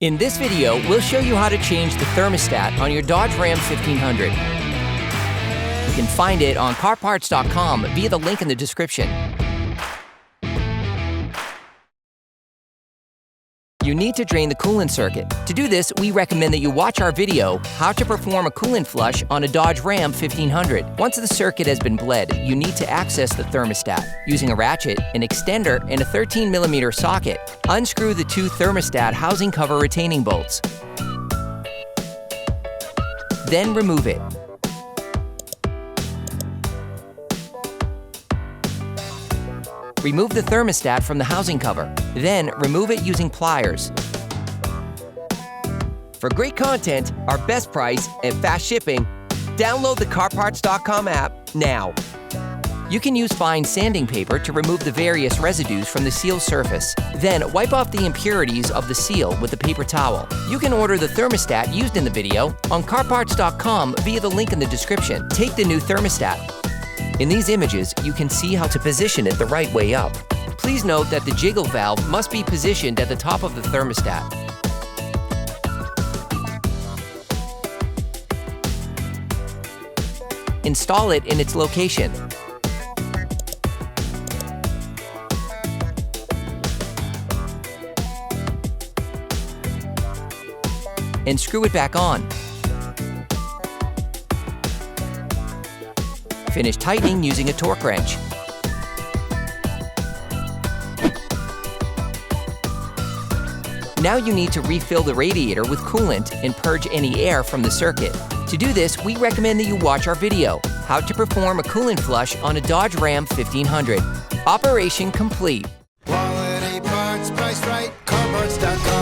In this video, we'll show you how to change the thermostat on your Dodge Ram 1500. You can find it on CarParts.com via the link in the description. You need to drain the coolant circuit. To do this, we recommend that you watch our video, How to Perform a Coolant Flush on a Dodge Ram 1500. Once the circuit has been bled, you need to access the thermostat. Using a ratchet, an extender, and a 13mm socket, unscrew the two thermostat housing cover retaining bolts. Then remove it. Remove the thermostat from the housing cover. Then remove it using pliers. For great content, our best price, and fast shipping, download the CarParts.com app now. You can use fine sanding paper to remove the various residues from the seal surface. Then wipe off the impurities of the seal with a paper towel. You can order the thermostat used in the video on CarParts.com via the link in the description. Take the new thermostat. In these images, you can see how to position it the right way up. Please note that the jiggle valve must be positioned at the top of the thermostat. Install it in its location. And screw it back on. Finish tightening using a torque wrench. Now you need to refill the radiator with coolant and purge any air from the circuit. To do this, we recommend that you watch our video, How to Perform a Coolant Flush on a Dodge Ram 1500. Operation complete. Quality parts, priced right, CarParts.com.